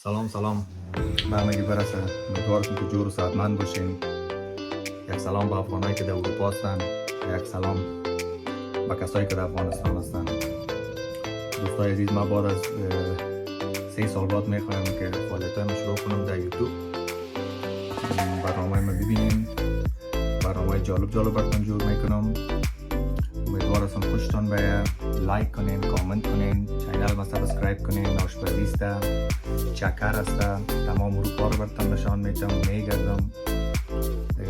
سلام به همگی برسه. امیدوارم که جور و صحتمند باشین. یک سلام به افغانایی که در اروپا هستن، یک سلام به کسایی که در افغانستان هستن. دوستای عزیز، ما بعد از 3 سال بعد میخوایم که فعالیتایم شروع کنم در یوتیوب. برنامه ما ببینین، برنامه جالب براتون جور میکنم. امیدوارم خوشتون بیاد. لایک کنین، کامنت کنین، چینل ما سابسکرایب کنین. آشپزی است، چکر است، تمام اروپا رو براتون نشان میدم، میگردم.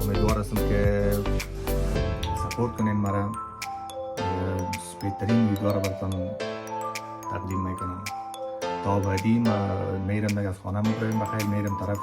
امیدوارم که سپورت کنین مرا. بهترین ویدیو رو براتون تقدیم میکنم. تا بعدی میرم دیگه، از خانه میبرم بخیر، میرم طرف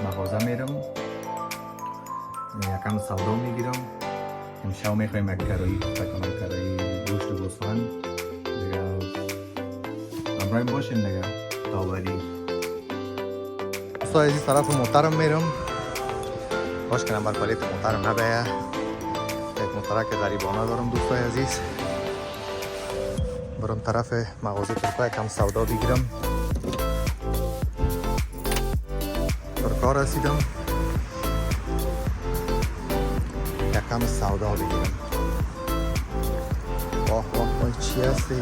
مغازه، میرم یکم سودا میگیرم. امشب میخوایم یک کرایی بکنم، کرایی گوشت و گوسفند دیگه. همراهیم باشین دیگه تا بعدی. دوستای عزیز، طرف محترم میرم. باش کنم بر پلیت محترم نبیه. یک محترک غریبانه دارم دوستای عزیز. برم طرف مغازه ترکا یکم سودا بگیرم. ترکا رسیدم، یکم سودا بگیرم. واه چی هستی؟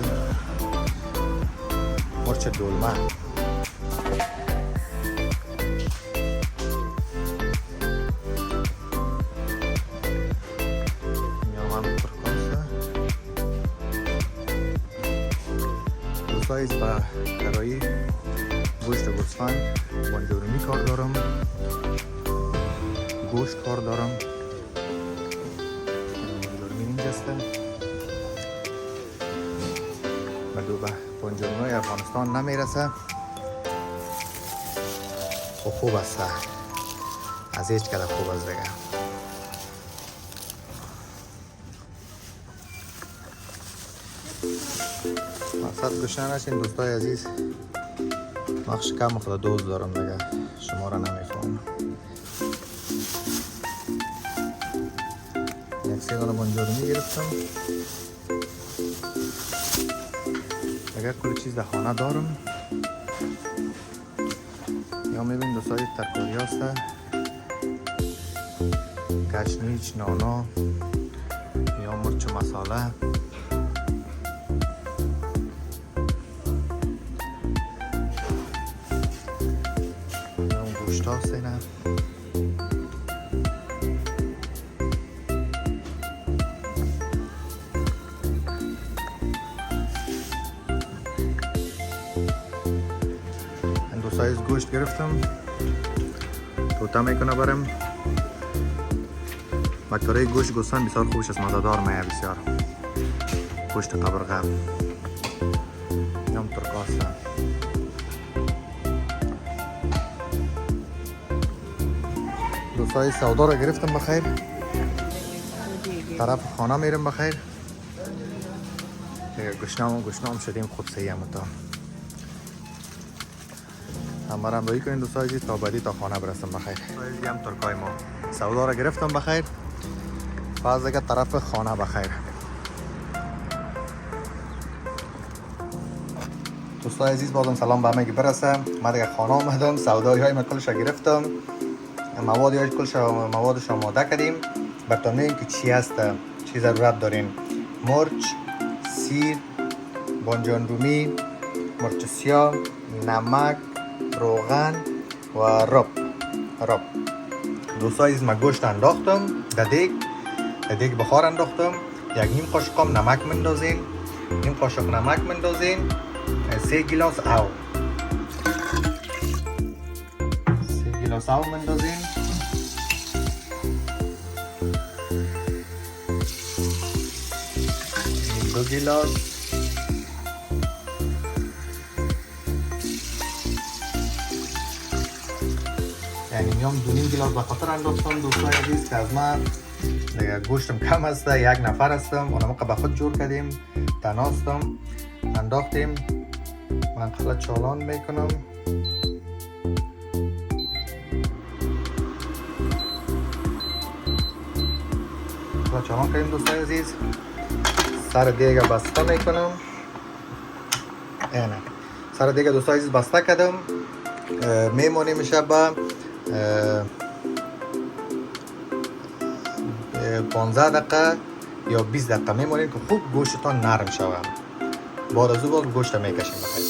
مرچ دلمه. دوستای عزیز، با کرایی گوشت گوسفند بانجورومی کار دارم، گوشت کار دارم. بانجورومی اینجاست. مگه به بانجورومی افغانستان نمیرسه، خوب است، از هیچ کده خوب است دیگه. مقصد گشنه نشین دوستای عزیز. مخش کم خدا دوز دارم دیگه، شما را نمیفهمم. یک 3 دانه بانجورومی گرفتم. اگر کل چیز در خانه دارم. یا میبین دوستای ترکاری هست، گشنیج، نانا یا مرچ و مساله. گوشت هست اینه. این دو سایز گوشت گرفتم. توتا میکنه برم. بکره گوشت گوسفند بسیار خوبش است، مزه‌دار میه بسیار. گوشت قبرقه هم ترکاسته. دوستای سودا رو گرفتم بخیر. طرف خانه میرم بخیر. گشنام شدیم خود سیم تا. همه را همراهی کنین دوستای عزیز تا بعدی تا خانه برسم بخیر. دوستای هم ترکای ما سودا رو گرفتم بخیر. باز دیگه طرف خانه بخیر. دوستای عزیز، بازم سلام به همگی برسه. من دیگه خانه آمدم، سودایی های من کلش گرفتم. موادش آماده کردیم. براتون میگیم که چی هست، چی ضرورت دارین. مرچ، سیر، بانجان رومی، مرچ سیاه، نمک، روغن و رب. دوستای عزیز، من گوشت انداختم در دیگ بخار انداختم. یک نیم قاشق نمک مندازین، نیم قاشق نمک مندازین. 3 گیلاس آب، 3 گیلاس آب مندازین. دو گیلاس، یعنی میام 2.5 گیلاس به خاطر انداختم دوستای عزیز که از من دیگه گوشتم کم است، یک نفر هستم، اونم که به خود جور کردیم، تنها هستم. انداختیم. من خلا چالان میکنم. خلا چالان کردیم دوستای عزیز. سر دیگه بسته میکنم. اینه سر دیگه دوستای عزیز بسته کردم. میمونیم میشه با 15 دقیقه یا 20 دقیقه میمونیم که خوب گوشتان نرم شود. بعد از او گوشت میکشیم بخیر.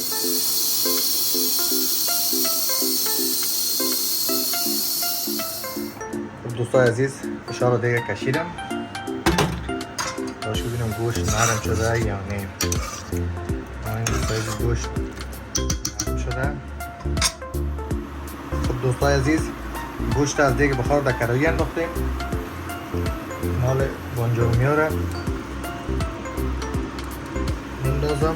دوستای عزیز فشار رو دیگه کشیدم. باش ببینم گوشت نرم شده یا نه. این دوستای عزیز گوشت نرم شده. خب دوستای عزیز گوشت از دیگه بخار در کراهی انداختیم. مال بانجورمی ها را میندازم.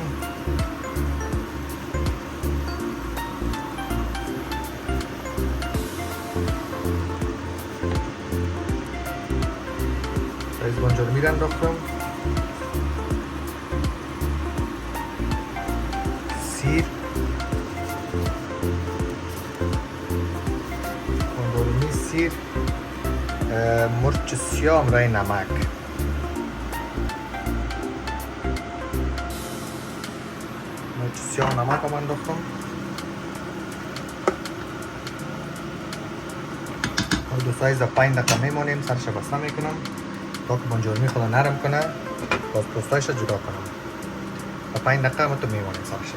از بانجورمی را انداختم. سیر، بانجورمی، سیر، مرچ سیاه، رای نمک. مرچ سیاه و نمک هم انداختم. دوستای عزیز 5 دقیقه میمونیم. سرش بسته میکنم تا که بانجورمی خود نرم کنه، باز پوستایش جدا کنم. تا 5 دقیقه ما تو میمونیم سرش.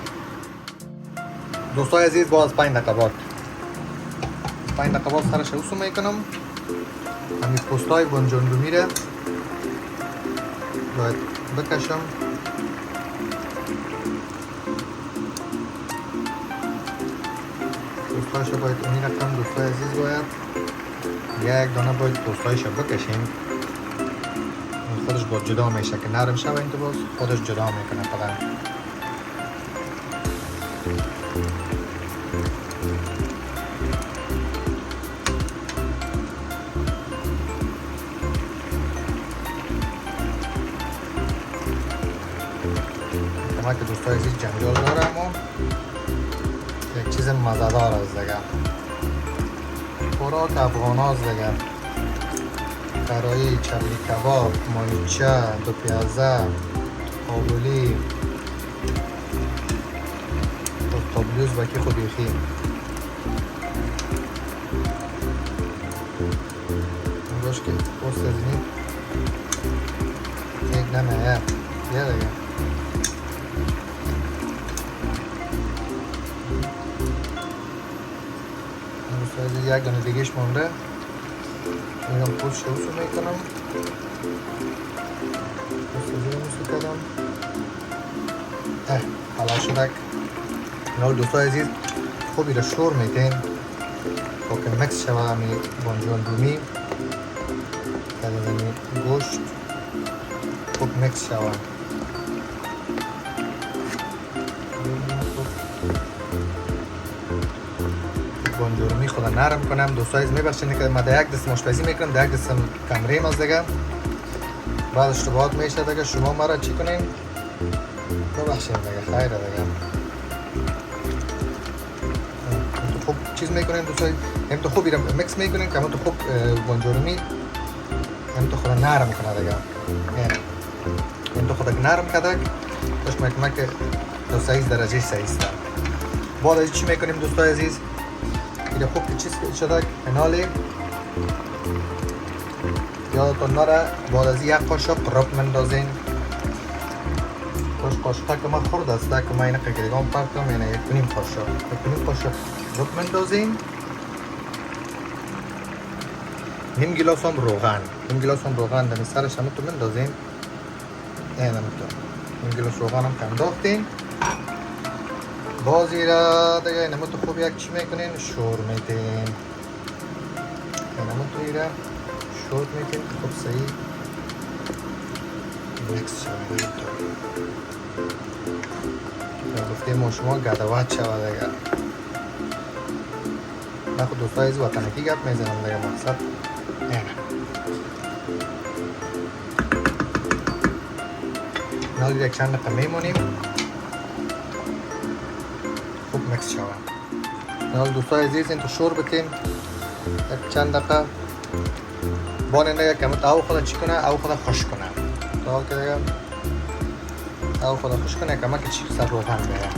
دوستای عزیز باز 5 دقیقه بعد 5 دقیقه بعد سرش اوسو میکنم. همین پوستای بانجورمی را باید بکشم. پوستایش باید اونی رقم. دوستای عزیز باید یک دانه باید پوستایش بکشیم. خودش باید جدا میشه که نرم شوه. این تو باز خودش جدا میکنه فقط. کمک که دوستای عزیز جنجال داره اما یک چیز مزه‌دار است دیگه. خوراک افغان هاست دیگه. کراهی، چبلی کباب، ماهیچه، دو پیازه، آبولی، تابلیوز بکی خودی خی. باش که پوست ازینی یک نمیه یه دیگه. یک دانه دیگهش مونده. اینم پوست اوسو میکنم. پوست اوسو کردم. حالا شدک. اینا دوستای عزیز خوبی را شور میتین تا که مکس شوه همی بانجورمی که از همی گوشت خوب مکس شوه. بانجورمی خود نرم کنم. دوستای عزیز میبخشید که من در یک دست آشپزی میکنم، در یک دست کمریم از دیگه. بعد اشتباهات میشه دیگه. شما مرا چی کنین؟ ببخشید دیگه. خیره دیگه. خوب چیز میکنین دوستای. هم تو خوب مکس میکنین که هم تو خوب بانجورمی هم تو خود نرم کنه دیگه. هم تو خود نرم کدک داشت میکنم که 200 درجه سیسته. بعد از چی میکنیم دوستای عزیز؟ اینه خوب چیز شده کنالی یادتون نره. بعد از یک قاشق رب مندازین. قاشقه که من خورد است که من اینه که دیگه هم پرتم. یعنی 1.5 قاشق رب مندازین. نیم گلاس هم روغن دمی سرش هم تو مندازین. اینه نیم گلاس روغن هم کم داختین. بازی را دیگه اینمو تو خوب یک چی میکنین؟ شور میتین. اینمو تو ایره شور میتین که خوب صحیح مکس شوید. یا گفتیم ما شما گدوات شود دیگه. من خود دوستای عزیز وطنکی گپ میزنم دیگه. مقصد اینه. نال یک چند دقیقه میمونیم خوب مکس شود. نال دوستای عزیز این تو شور بتین یک چند دقیقه. بانه دیگه که او خدا چی کنه؟ او خدا خوش کنه. تا که دیگه او خدا خوش کنه که ما که چی سر روغن بیه.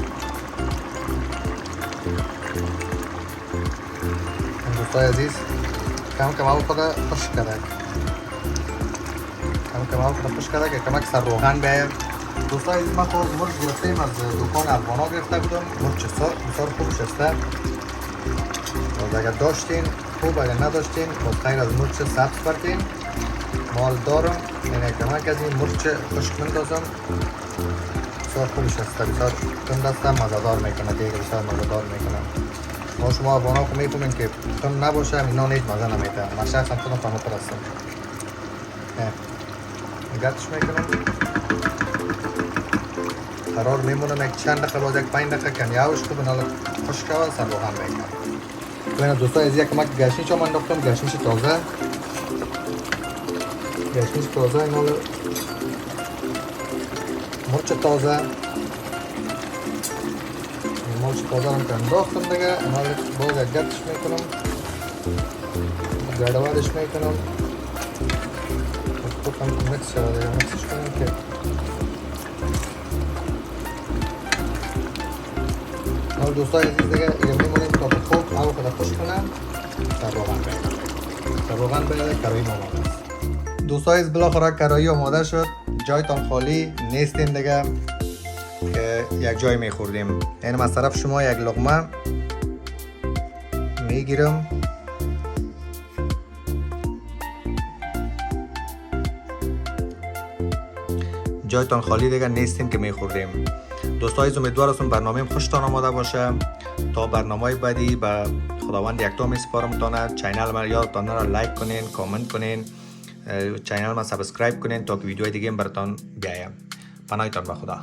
دوستای عزیز کم کم آب خود خوش کرده، کم کم آب خود خوش کرده که کمک سر روغن بیایم. دوستای عزیز من خود مرچ گرفتیم از دکان الوانا گرفته بودم، مرچ سرخ بسیار خوب شسته. باز اگر داشتین خوب، اگر نداشتین باز خیر از مرچ سبز بردین. مال دارم اینه کمک از این مرچ خشک مندازم، بسیار خوب شسته، بسیار تند است، مزه‌دار میکنه، دیگه بسیار مزه‌دار میکنه. ما شما افغانا که میفهمین که تند نباشه اینا هیچ مزه نمیده. من شخصا خودم فهمیده هستم. گردش میکنم، قرار میمونم یک چند دقیقه، باز یک 5 دقیقه کمی آبش خوب اینا خشک و سر روغن میکنم. ببینید دوستان از یک کمک گشنیج هم انداختم، گشنیج تازه، گشنیج تازه، اینا مرچ تازه، مرچ تازه هم که انداختم دیگه. اینا باز یک گردش میکنم، گردوادش میکنم، خوب هم که مکس شده دیگه، مکسش کنیم که حال دوستای عزیز دیگه اینو میمونیم تا که خوب آب خود خوش کنم. سر روغن بیایم، سر روغن بیایم، کارایی آماده است. دوستای عزیز بالاخره کارایی آماده شد، جایتان خالی نیستین دیگه که یک جای میخوردیم. این از طرف شما یک لقمه میگیرم، جایتان خالی دیگه نیستین که میخوردیم. دوستای عزیز امیدوار هستم برنامه خوشتان آماده باشه. تا برنامه بعدی به خداوند یکتا میسپارم. چینل ما یادتان نره لایک کنین، کامنت کنین، چینل ما سابسکرایب کنین تا که ویدیوهای دیگه براتون بیایم. پناهتان به خدا.